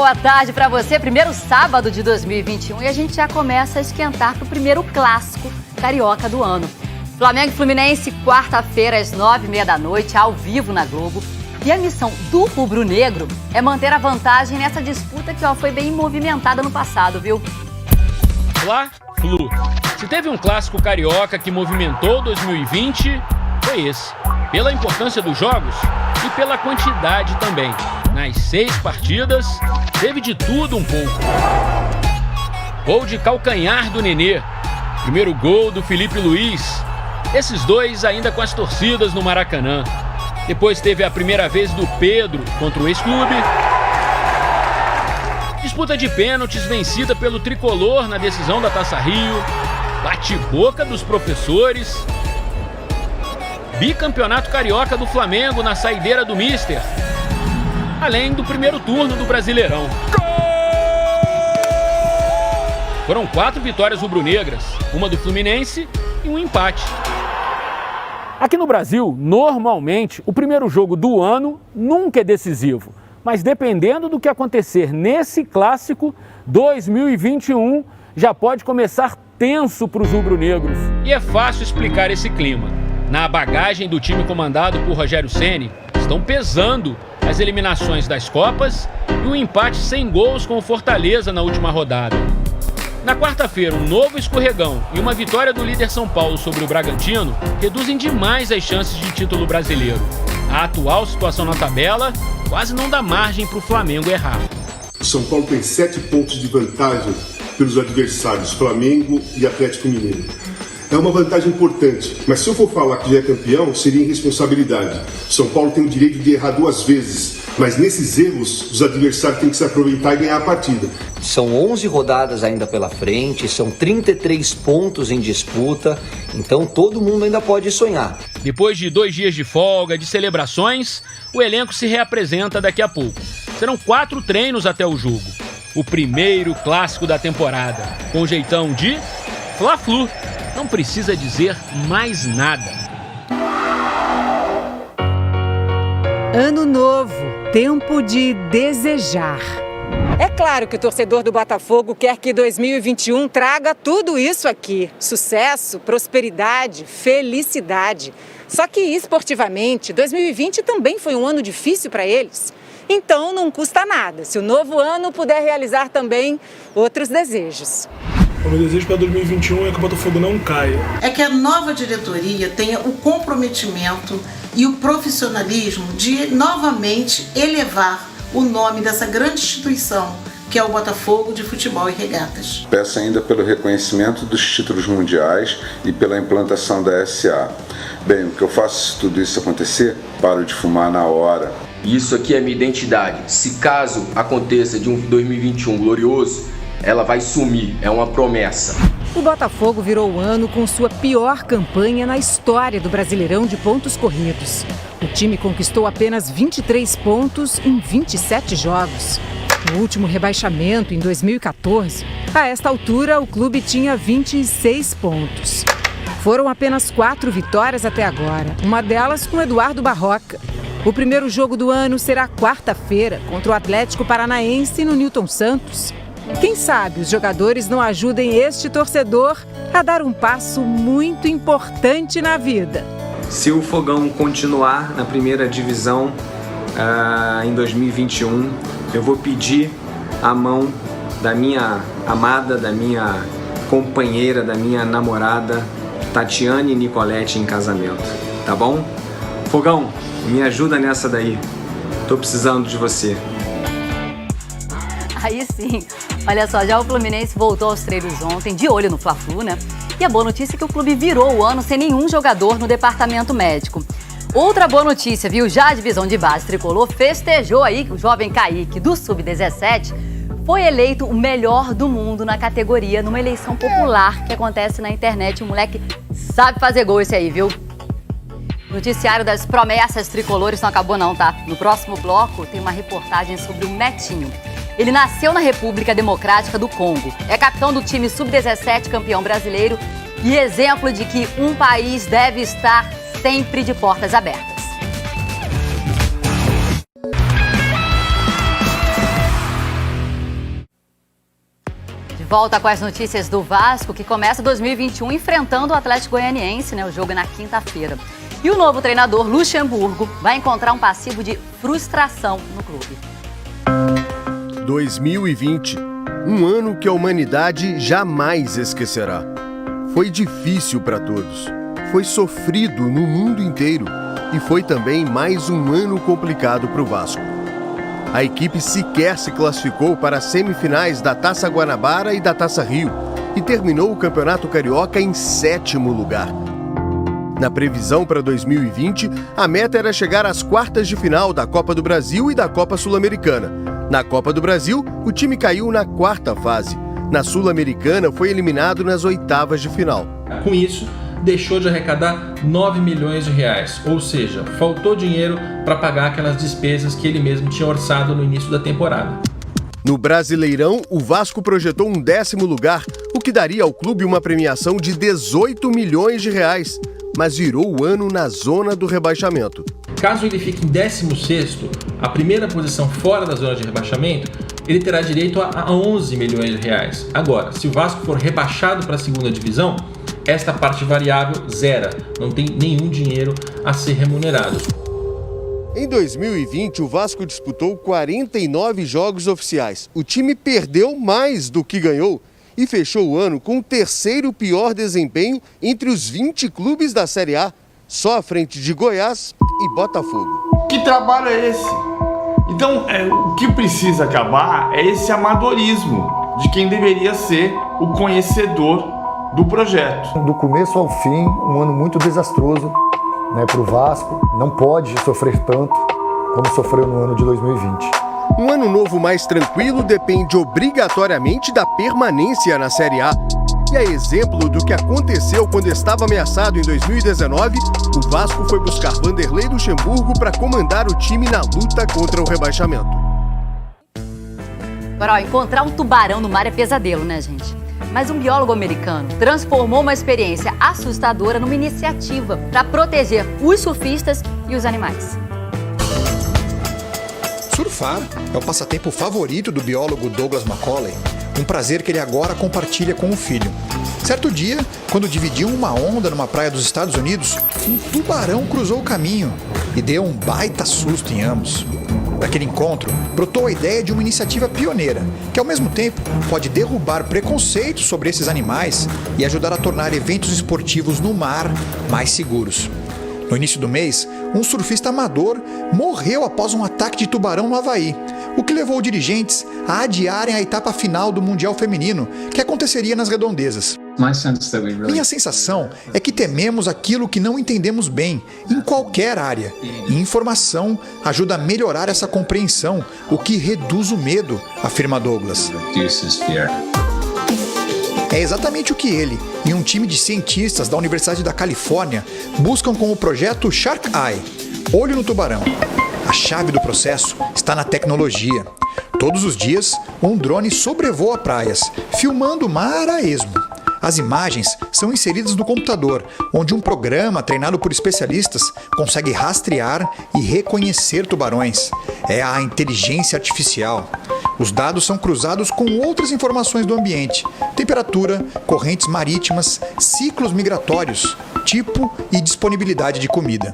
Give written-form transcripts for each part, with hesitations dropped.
boa tarde para você. Primeiro sábado de 2021 e a gente já começa a esquentar para o primeiro clássico carioca do ano. Flamengo e Fluminense, quarta-feira às 9h30 da noite, ao vivo na Globo. E a missão do rubro-negro é manter a vantagem nessa disputa que foi bem movimentada no passado, viu? Fla-Flu. Se teve um clássico carioca que movimentou 2020, foi esse. Pela importância dos jogos e pela quantidade também. Nas 6 partidas, teve de tudo um pouco. Gol de calcanhar do Nenê. Primeiro gol do Felipe Luiz. Esses dois ainda com as torcidas no Maracanã. Depois teve a primeira vez do Pedro contra o ex-clube. Disputa de pênaltis vencida pelo tricolor na decisão da Taça Rio. Bate-boca dos professores. Bicampeonato carioca do Flamengo na saideira do Mister. Além do primeiro turno do Brasileirão. Foram 4 vitórias rubro-negras, uma do Fluminense e um empate. Aqui no Brasil, normalmente, o primeiro jogo do ano nunca é decisivo. Mas dependendo do que acontecer nesse clássico, 2021 já pode começar tenso para os rubro-negros. E é fácil explicar esse clima. Na bagagem do time comandado por Rogério Ceni, estão pesando as eliminações das Copas e um empate sem gols com o Fortaleza na última rodada. Na quarta-feira, um novo escorregão e uma vitória do líder São Paulo sobre o Bragantino reduzem demais as chances de título brasileiro. A atual situação na tabela quase não dá margem para o Flamengo errar. O São Paulo tem 7 pontos de vantagem pelos adversários Flamengo e Atlético Mineiro. É uma vantagem importante, mas se eu for falar que já é campeão, seria irresponsabilidade. O São Paulo tem o direito de errar 2 vezes, mas nesses erros, os adversários têm que se aproveitar e ganhar a partida. São 11 rodadas ainda pela frente, são 33 pontos em disputa, então todo mundo ainda pode sonhar. Depois de 2 dias de folga, de celebrações, o elenco se reapresenta daqui a pouco. Serão 4 treinos até o jogo. O primeiro clássico da temporada, com jeitão de Fla-Flu. Não precisa dizer mais nada. Ano novo, tempo de desejar. É claro que o torcedor do Botafogo quer que 2021 traga tudo isso aqui. Sucesso, prosperidade, felicidade. Só que esportivamente, 2020 também foi um ano difícil para eles. Então não custa nada se o novo ano puder realizar também outros desejos. O meu desejo para 2021 é que o Botafogo não caia. É que a nova diretoria tenha o comprometimento e o profissionalismo de novamente elevar o nome dessa grande instituição que é o Botafogo de Futebol e Regatas. Peço ainda pelo reconhecimento dos títulos mundiais e pela implantação da SA. Bem, o que eu faço se tudo isso acontecer? Paro de fumar na hora. Isso aqui é minha identidade. Se caso aconteça de um 2021 glorioso, ela vai sumir, é uma promessa. O Botafogo virou o ano com sua pior campanha na história do Brasileirão de pontos corridos. O time conquistou apenas 23 pontos em 27 jogos. No último rebaixamento, em 2014, a esta altura o clube tinha 26 pontos. Foram apenas 4 vitórias até agora, uma delas com Eduardo Barroca. O primeiro jogo do ano será quarta-feira contra o Atlético Paranaense no Newton Santos. Quem sabe os jogadores não ajudem este torcedor a dar um passo muito importante na vida. Se o Fogão continuar na primeira divisão em 2021, eu vou pedir a mão da minha amada, da minha companheira, da minha namorada, Tatiane Nicoletti, em casamento. Tá bom? Fogão, me ajuda nessa daí. Tô precisando de você. Aí sim. Olha só, já o Fluminense voltou aos treinos ontem, de olho no Fla-Flu, né? E a boa notícia é que o clube virou o ano sem nenhum jogador no departamento médico. Outra boa notícia, viu? Já a divisão de base tricolor festejou aí que o jovem Kaique, do Sub-17, foi eleito o melhor do mundo na categoria, numa eleição popular que acontece na internet. O moleque sabe fazer gol esse aí, viu? O noticiário das promessas tricolores não acabou não, tá? No próximo bloco tem uma reportagem sobre o Metinho. Ele nasceu na República Democrática do Congo. É capitão do time Sub-17 campeão brasileiro e exemplo de que um país deve estar sempre de portas abertas. Volta com as notícias do Vasco, que começa 2021 enfrentando o Atlético Goianiense, né? O jogo é na quinta-feira. E o novo treinador, Luxemburgo, vai encontrar um passivo de frustração no clube. 2020, um ano que a humanidade jamais esquecerá. Foi difícil para todos, foi sofrido no mundo inteiro e foi também mais um ano complicado para o Vasco. A equipe sequer se classificou para as semifinais da Taça Guanabara e da Taça Rio e terminou o Campeonato Carioca em 7º lugar. Na previsão para 2020, a meta era chegar às quartas de final da Copa do Brasil e da Copa Sul-Americana. Na Copa do Brasil, o time caiu na 4ª fase. Na Sul-Americana, foi eliminado nas 8ª de final. Com isso, deixou de arrecadar 9 milhões de reais, ou seja, faltou dinheiro para pagar aquelas despesas que ele mesmo tinha orçado no início da temporada. No Brasileirão, o Vasco projetou um 10º lugar, o que daria ao clube uma premiação de 18 milhões de reais, mas virou o ano na zona do rebaixamento. Caso ele fique em 16º, a primeira posição fora da zona de rebaixamento, ele terá direito a 11 milhões de reais. Agora, se o Vasco for rebaixado para a 2ª divisão, esta parte variável zera, não tem nenhum dinheiro a ser remunerado. Em 2020, o Vasco disputou 49 jogos oficiais. O time perdeu mais do que ganhou e fechou o ano com o 3º pior desempenho entre os 20 clubes da Série A, só à frente de Goiás e Botafogo. Que trabalho é esse? Então, o que precisa acabar é esse amadorismo de quem deveria ser o conhecedor do projeto. Do começo ao fim, um ano muito desastroso, né, para o Vasco. Não pode sofrer tanto como sofreu no ano de 2020. Um ano novo mais tranquilo depende obrigatoriamente da permanência na Série A. E a exemplo do que aconteceu quando estava ameaçado em 2019, o Vasco foi buscar Vanderlei Luxemburgo para comandar o time na luta contra o rebaixamento. Agora, encontrar um tubarão no mar é pesadelo, né, gente? Mas um biólogo americano transformou uma experiência assustadora numa iniciativa para proteger os surfistas e os animais. Surfar é o passatempo favorito do biólogo Douglas Macaulay, um prazer que ele agora compartilha com o filho. Certo dia, quando dividiam uma onda numa praia dos Estados Unidos, um tubarão cruzou o caminho e deu um baita susto em ambos. Daquele encontro, brotou a ideia de uma iniciativa pioneira, que ao mesmo tempo pode derrubar preconceitos sobre esses animais e ajudar a tornar eventos esportivos no mar mais seguros. No início do mês, um surfista amador morreu após um ataque de tubarão no Havaí, o que levou dirigentes a adiarem a etapa final do Mundial Feminino, que aconteceria nas redondezas. Minha sensação é que tememos aquilo que não entendemos bem, em qualquer área. E informação ajuda a melhorar essa compreensão, o que reduz o medo, afirma Douglas. É exatamente o que ele e um time de cientistas da Universidade da Califórnia buscam com o projeto Shark Eye, Olho no Tubarão. A chave do processo está na tecnologia. Todos os dias, um drone sobrevoa praias, filmando o mar a esmo. As imagens são inseridas no computador, onde um programa treinado por especialistas consegue rastrear e reconhecer tubarões. É a inteligência artificial. Os dados são cruzados com outras informações do ambiente: temperatura, correntes marítimas, ciclos migratórios, tipo e disponibilidade de comida.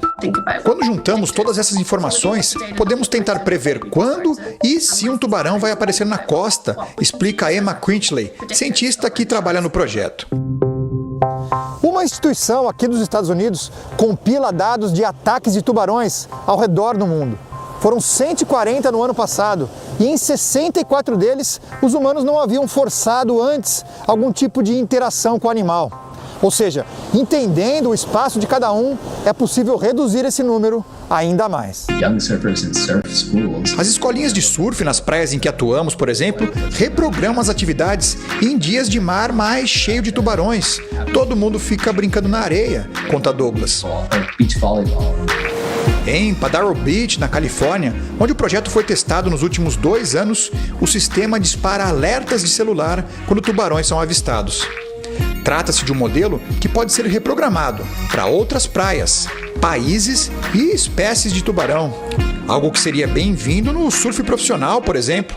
Quando juntamos todas essas informações, podemos tentar prever quando e se um tubarão vai aparecer na costa, explica Emma Quenchley, cientista que trabalha no projeto. Uma instituição aqui dos Estados Unidos compila dados de ataques de tubarões ao redor do mundo. Foram 140 no ano passado e em 64 deles os humanos não haviam forçado antes algum tipo de interação com o animal. Ou seja, entendendo o espaço de cada um, é possível reduzir esse número ainda mais. As escolinhas de surf nas praias em que atuamos, por exemplo, reprogramam as atividades em dias de mar mais cheio de tubarões. Todo mundo fica brincando na areia, conta Douglas. Em Paddle Beach, na Califórnia, onde o projeto foi testado nos últimos 2 anos, o sistema dispara alertas de celular quando tubarões são avistados. Trata-se de um modelo que pode ser reprogramado para outras praias, países e espécies de tubarão. Algo que seria bem-vindo no surf profissional, por exemplo.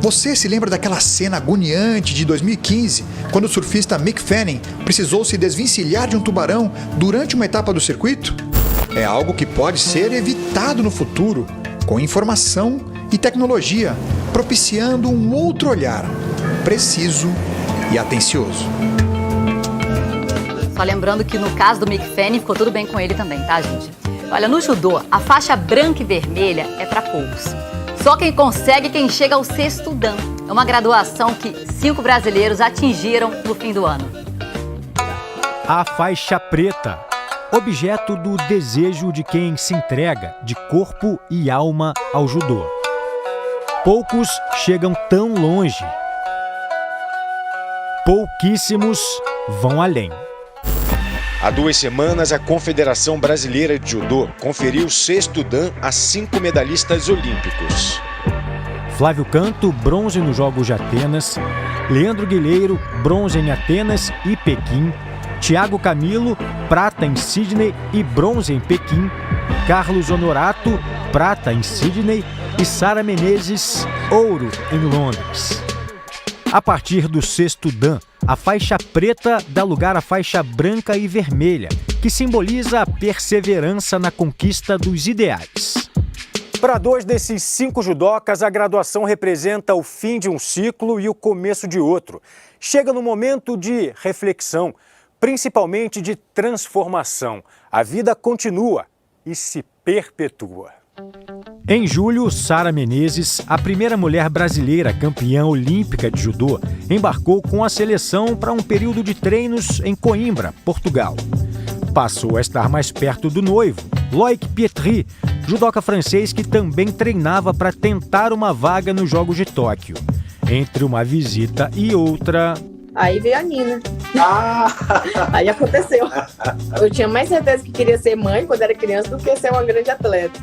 Você se lembra daquela cena agoniante de 2015, quando o surfista Mick Fanning precisou se desvencilhar de um tubarão durante uma etapa do circuito? É algo que pode ser evitado no futuro, com informação e tecnologia, propiciando um outro olhar, preciso e atencioso. Só lembrando que no caso do Mick Fanning ficou tudo bem com ele também, tá, gente? Olha, no judô, a faixa branca e vermelha é para poucos. Só quem consegue, quem chega ao 6º Dan. É uma graduação que 5 brasileiros atingiram no fim do ano. A faixa preta, objeto do desejo de quem se entrega de corpo e alma ao judô. Poucos chegam tão longe. Pouquíssimos vão além. Há 2 semanas, a Confederação Brasileira de Judô conferiu o 6º Dan a 5 medalhistas olímpicos. Flávio Canto, bronze nos Jogos de Atenas. Leandro Guilheiro, bronze em Atenas e Pequim. Thiago Camilo, prata em Sydney e bronze em Pequim. Carlos Honorato, prata em Sydney. E Sara Menezes, ouro em Londres. A partir do 6º Dan, a faixa preta dá lugar à faixa branca e vermelha, que simboliza a perseverança na conquista dos ideais. Para 2 desses 5 judocas, a graduação representa o fim de um ciclo e o começo de outro. Chega no momento de reflexão, principalmente de transformação. A vida continua e se perpetua. Em julho, Sara Menezes, a primeira mulher brasileira campeã olímpica de judô, embarcou com a seleção para um período de treinos em Coimbra, Portugal. Passou a estar mais perto do noivo, Loïc Pietri, judoca francês que também treinava para tentar uma vaga nos Jogos de Tóquio. Entre uma visita e outra... Aí veio a Nina. Aí aconteceu. Eu tinha mais certeza que queria ser mãe quando era criança do que ser uma grande atleta.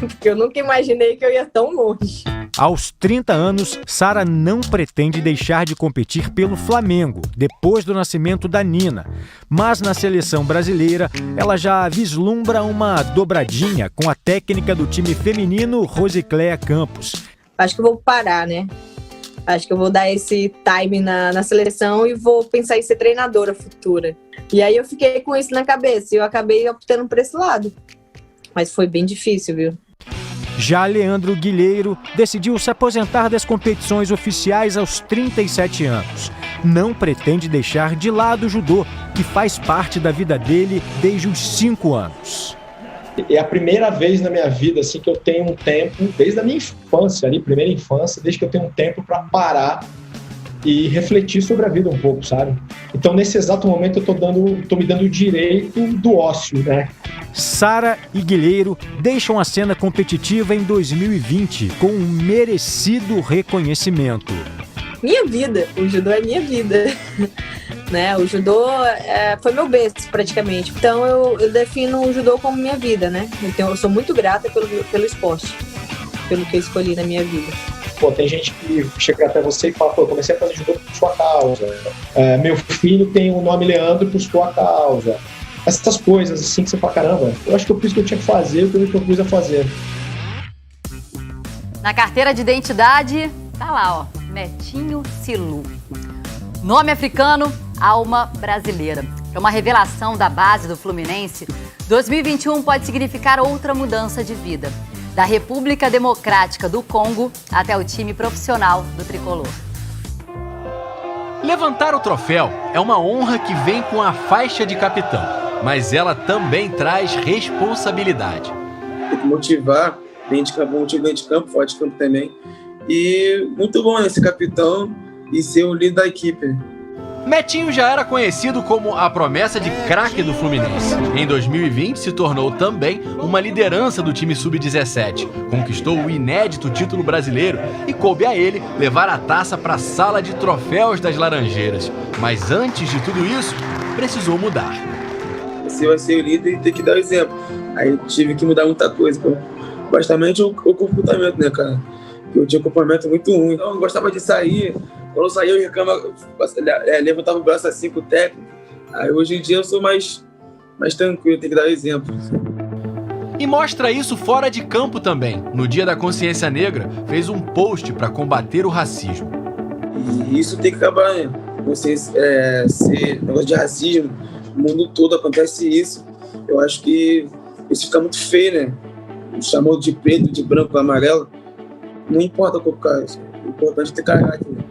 Porque eu nunca imaginei que eu ia tão longe. Aos 30 anos, Sara não pretende deixar de competir pelo Flamengo, depois do nascimento da Nina. Mas na seleção brasileira, ela já vislumbra uma dobradinha com a técnica do time feminino Rosicléa Campos. Acho que eu vou parar, né? Acho que eu vou dar esse time na seleção e vou pensar em ser treinadora futura. E aí eu fiquei com isso na cabeça e eu acabei optando por esse lado. Mas foi bem difícil, viu? Já Leandro Guilheiro decidiu se aposentar das competições oficiais aos 37 anos. Não pretende deixar de lado o judô, que faz parte da vida dele desde os 5 anos. É a primeira vez na minha vida assim, que eu tenho um tempo, desde a minha infância, ali, primeira infância, desde que eu tenho um tempo para parar e refletir sobre a vida um pouco, sabe? Então, nesse exato momento, eu tô me dando o direito do ócio, né? Sara e Guilheiro deixam a cena competitiva em 2020 com um merecido reconhecimento. Minha vida, o judô é minha vida. Né? O judô foi meu berço, praticamente. Então eu defino o judô como minha vida, né? Então eu sou muito grata pelo esporte, pelo que eu escolhi na minha vida. Pô, tem gente que chega até você e fala, pô, eu comecei a fazer judô por sua causa. Meu filho tem o nome Leandro por sua causa. Essas coisas assim que você fala, caramba, eu acho que eu fiz o que eu tinha que fazer, o que eu propus a fazer. Na carteira de identidade, tá lá, ó, Metinho Silu. Nome africano, alma brasileira. É uma revelação da base do Fluminense. 2021 pode significar outra mudança de vida. Da República Democrática do Congo até o time profissional do Tricolor. Levantar o troféu é uma honra que vem com a faixa de capitão, mas ela também traz responsabilidade. Tem que motivar, dentro de campo, motivo dentro de campo, fora de campo também. E muito bom esse capitão e ser o líder da equipe. Metinho já era conhecido como a promessa de craque do Fluminense. Em 2020 se tornou também uma liderança do time sub-17. Conquistou o inédito título brasileiro e coube a ele levar a taça para a sala de troféus das Laranjeiras. Mas antes de tudo isso, precisou mudar. Você vai ser o líder e tem que dar o exemplo. Aí tive que mudar muita coisa. Basicamente o comportamento, né, cara? Eu tinha um comportamento muito ruim. Então eu gostava de sair. Quando eu saía, eu levantava o braço assim com o técnico. Aí hoje em dia eu sou mais tranquilo, tenho que dar exemplo. E mostra isso fora de campo também. No Dia da Consciência Negra, fez um post para combater o racismo. E isso tem que acabar, né? Ser negócio de racismo, no mundo todo acontece isso. Eu acho que isso fica muito feio, né? Chamou de preto, de branco, amarelo. Não importa qual cara, o importante é ter caráter. Né?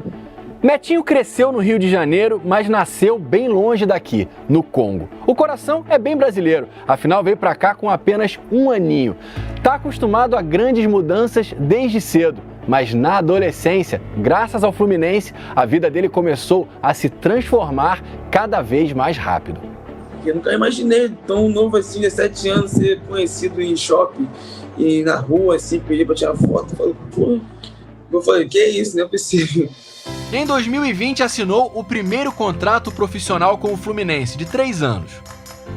Metinho cresceu no Rio de Janeiro, mas nasceu bem longe daqui, no Congo. O coração é bem brasileiro, afinal veio pra cá com apenas 1 aninho. Tá acostumado a grandes mudanças desde cedo, mas na adolescência, graças ao Fluminense, a vida dele começou a se transformar cada vez mais rápido. Eu nunca imaginei tão novo assim, 17 anos, ser conhecido em shopping e na rua, assim, pedir pra tirar foto. Eu falei, que isso, não é possível. Em 2020, assinou o primeiro contrato profissional com o Fluminense, de 3 anos.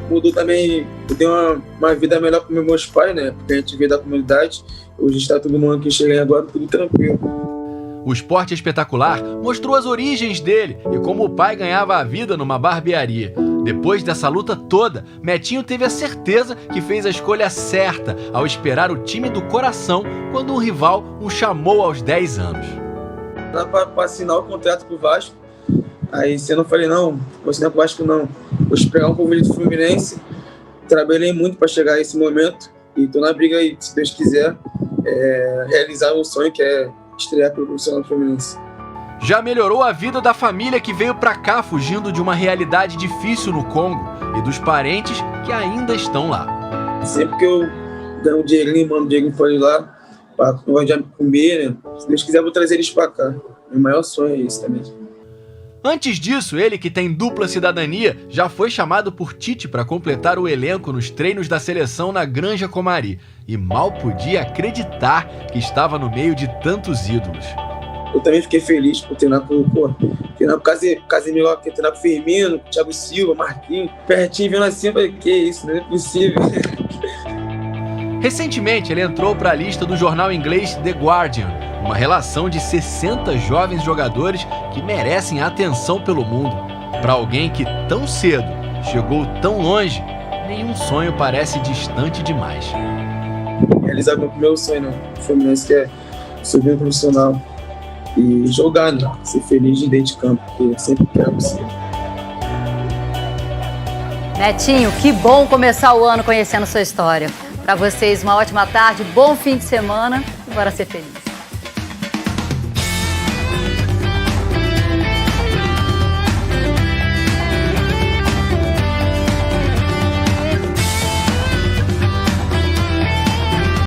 Mudou também, eu dei uma vida melhor com meus pais, né? Porque a gente veio da comunidade, hoje está todo mundo que chega agora, tudo tranquilo. O Esporte Espetacular mostrou as origens dele e como o pai ganhava a vida numa barbearia. Depois dessa luta toda, Metinho teve a certeza que fez a escolha certa ao esperar o time do coração quando um rival o chamou aos 10 anos. Para assinar o contrato com o Vasco, aí eu não falei, não, vou assinar com o Vasco não, vou esperar um convite do Fluminense. Trabalhei muito para chegar a esse momento e estou na briga aí, se Deus quiser, realizar o sonho que é estrear pelo profissional do Fluminense. Já melhorou a vida da família que veio pra cá fugindo de uma realidade difícil no Congo e dos parentes que ainda estão lá. Sempre que eu ganho um dinheirinho, mando um dinheirinho pra ir lá, pra comer, né? Se Deus quiser, eu vou trazer eles pra cá. Meu maior sonho é esse também. Antes disso, ele, que tem dupla cidadania, já foi chamado por Tite para completar o elenco nos treinos da seleção na Granja Comari e mal podia acreditar que estava no meio de tantos ídolos. Eu também fiquei feliz por treinar com o Casemiro, treinar com o Firmino, com o Thiago Silva, Marquinhos, pertinho, vendo assim, eu falei, que isso, não é possível. Recentemente, ele entrou para a lista do jornal inglês The Guardian, uma relação de 60 jovens jogadores que merecem atenção pelo mundo. Para alguém que tão cedo chegou tão longe, nenhum sonho parece distante demais. Realizar o meu sonho, né? O Fluminense, que é subir no profissional e jogar, né? Ser feliz de dentro de campo, porque eu sempre quero ser. Netinho, que bom começar o ano conhecendo sua história. Para vocês, uma ótima tarde, bom fim de semana e bora ser feliz.